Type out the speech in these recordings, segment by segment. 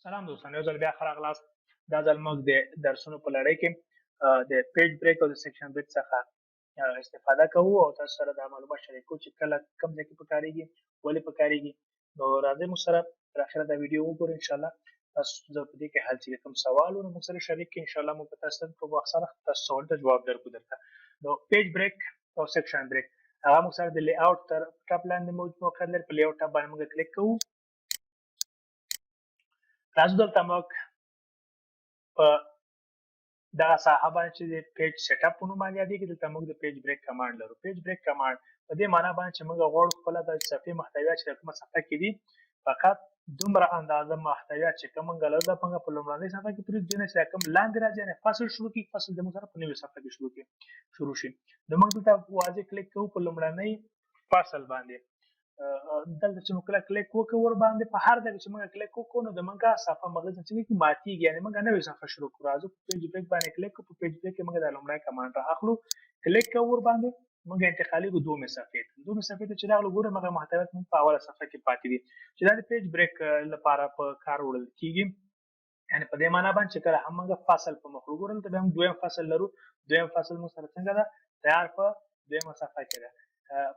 سلام دوستان، یو ځل بیا ښه راغلاست. دا ځل موږ د درسونو په لړۍ کې د پیج بریک او د سیکشن بریک څخه استفاده کوو او تاسو سره دا معلومات شریکو چې کله کوم ځای کې پکارېږي، ولې پکارېږي. نو راځئ موږ سره تر اخره دا ویډیو وګورو. انشاءالله تاسو زه په دې کې حل چې کوم سوال و نو موږ سره شریک کړئ. انشاءالله موږ به تاسو ته په وخت سره تاسو سوال ته جواب درکړو درته. نو پیج بریک او سیکشن بریک هغه موږ سره د لی اوټ تر ټاپ لاندې موقعیت لري. په لی اوټ ټاپ باندې موږ کلیک کوو. راځو دلته موږ په دغه ساحه باندې چې د پیج سیټ اپ په نوم باندې یادېږي، دلته موږ د پیج بریک کمانډ لرو. پیج بریک کمانډ په دې معنا باندې چې موږ غواړو خپله د صفحې محتویات چې کومه صفحه کې دي فقط دومره اندازه محتویات چې کوم موږ لرو موږ په لومړنۍ صفحه کې پرېږدو، نه چې کوم لاندې راځي یعنې فصل شروع کړي، فصل زموږ سره په نوې صفحه کې شروع شي. نو موږ دلته واضح کلیک کوو په لومړنۍ فصل باندې. دلته چې موږ کله کلیک وکړو ور باندې په هر ځای چې موږ کلیک وکړو نو زموږ صفحه مغز چې ماتېږي، یعنې موږ نوې صفحه شروع کړو. راځو په پیج بریک باندې کلیک کوو. په پیج بریک کې موږ دا لومړی کمانډ رااخلو، کلیک کوو ور باندې، موږ انتقالېږو دومې صفحې ته. دومې صفحې ته چې راغلو ګورو هغه محتویات موږ په اوله صفحه کې پاتې دي چې دا د پیج بریک لپاره په کار وړل کېږي. یعنې په دې معنا باندې چې کله هم موږ فصل په مخ وګورو دلته بیا موږ دویم فصل لرو. دویم فصل موږ سره څنګه ده تیار په دویمه صفحه کې ده.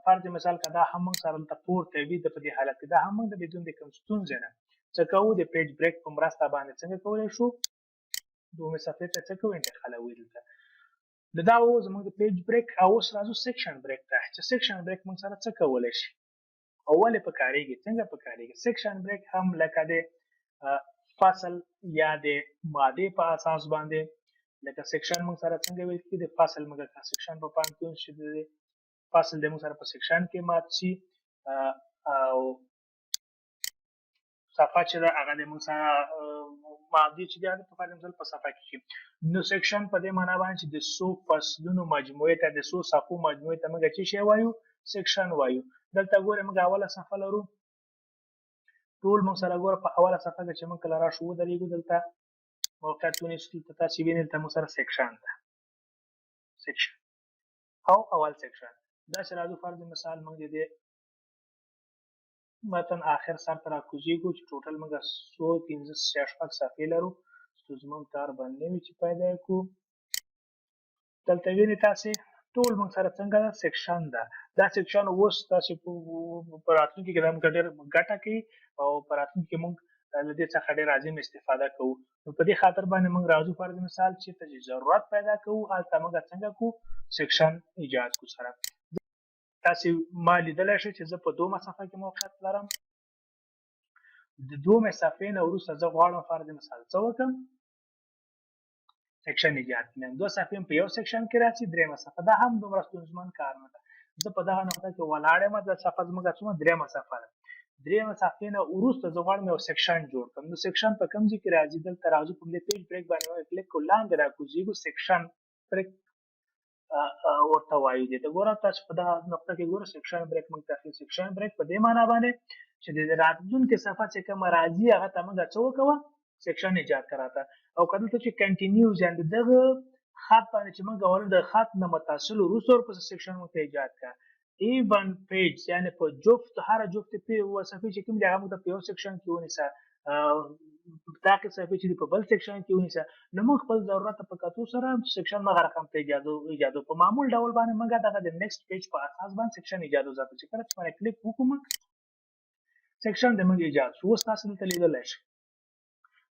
فرض مثال که دا هم موږ سره دلته پورته وي د په دې حالت کې دا هم موږ د بدون د کوم ستونزې نه څه کوو د پیج بریک په مرسته باندې څنګه کولی شو دومې صفحې ته څه کوو انتقالوو. دلته دا و زموږ د پیج بریک. او اوس راځو سیکشن بریک ته چې سیکشن بریک موږ سره څه کولی شي او ولې پکارېږي، څنګه پکارېږي. سیکشن بریک هم لکه د فصل یا د مادې په اساس باندې لکه سیکشن موږ سره څنګه ویل کېږي د فصل موږ سیکشن په پام کې ونیسو چې د فصل د موږ سره په سیکشن کې مات شي او صفحه چې ده هغه د موږ سره مادې چې دی هغه په فرض مثال په صفحه کې شي. نو سیکشن په دې معنا باندې چې د څو فصلونو مجموعې ته د څو صفحو مجموعې ته موږ څه شی وایو سیکشن وایو. دلته ګورئ موږ اوله صفحه لرو، ټول موږ سره ګوره په اوله صفحه کې چې موږ کله راشو ودرېږو دلته موقعیت ونیسو دلته تاسې وینئ دلته موږ سره سیکشن ده، سیکشن او اول سیکشن. داسې راځو فرض مثال موږ د دې متن آخر سر ته راکوزېږو چې ټوټل موږ 115 صفحې لرو. ستونزمن کار باندې نه وي چې پیدا یې کړو. دلته وینئ تاسې ټول موږ سره څنګه ده سیکشن ده. دا سیکشن اوس تاسې په راتلونکي کې دا موږ ډېر ګټه کوي او په راتلونکي کې موږ له دې څخه ډېر عظیم استفاده کوو. نو په دې خاطر باندې موږ راځو فرض مثال چېرته چې ضرورت پیدا کوو هلته موږ څنګه کوو سیکشن ایجاد کړو. سره تاسې ما لیدلی شئ چې زه په دومه صفحه کې موقعیت لرم. د دومې صفحې نه وروسته زه غواړم فرض مثال څه وکړم سیکشن ایجاد کړم. دوه صفحې په یو سیکشن کې راشي، درېیمه صفحه دا هم دومره ستونزمن کار نه ده. زه په دغه نقطه کې ولاړ یم، دا صفحه زموږ څومره درېیمه صفحه ده. درېیمه صفحې نه وروسته زه غواړم یو سیکشن جوړ کړم. نو سیکشن په کوم ځای کې راځي دلته راځو په دې پیج بریک باندې کلیک کوو، لاندې راکوزېږو سیکشن بریک ورته وایو. دې ته ګوره تاسو په دغه نقطه کې ګوره سیکشن بریک موږ ته اخلي. سیکشن بریک په دې معنا باندې چې د راتلونکې صفحه چې کومه راځي هغه ته موږ څه وکوه سیکشن ایجاد کړه راته. او که دلته چې کنټینیوز یعنې د دغه خط باندې چې موږ غواړو د خط نه متصل وروسته ورپسې سیکشن موږ ته ایجاد کړه. ایون پیج یعنې په جفت هره جفت صفحې چې کوم دي هغه موږ ته په یو سیکشن کې ونیسه، داخل صفحې چې دي په بل سیکشن کې ونیسه. نو موږ خپل ضرورت ته په کتو سره سیکشن مغه رقم ته ایجادو. په معمول ډول باندې موږ دغه د نیکسټ پیج په اساس باندې سیکشن ایجادو ذاته چې کله چې باندې کلیک وکړو موږ سیکشن د موږ ایجاد شو. اوس تاسو دلته لیدلی شئ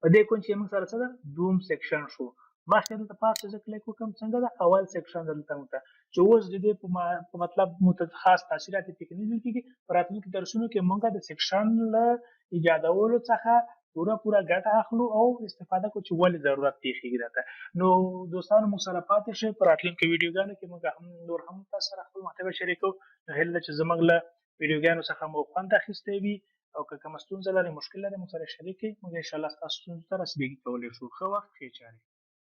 په دې کونج کې موږ سره څه ده دوم سیکشن شو. مخکې دلته پاس چې زه کلیک وکړم څنګه ده اول سیکشن دلته موږ ته چې اوس د دې په مطلب خاص تاثیرات یې پکې نه لیدل کېږي. په راتلونکي درسونو کې موږ د سیکشن له ایجادولو څخه پوره ګټه اخلو او استفاده کوو چې ولې ضرورت پېښېږي راته. نو دوستانو موږ سره پاتې شئ. په راتلونکي ویډیوګانو کې موږ نور هم تاسو سره خپل محتوا شریکوو. نو هیله ده چې زموږ له ویډیوګانو څخه مو خوند اخیستی وي او که کومه ستونزه لرئ مشکل لرئ موږ سره شریک کړئ. موږ انشاءالله ستاسو ستونزو ته رسیدګي کولی شو. ښه وخت ښې چارې.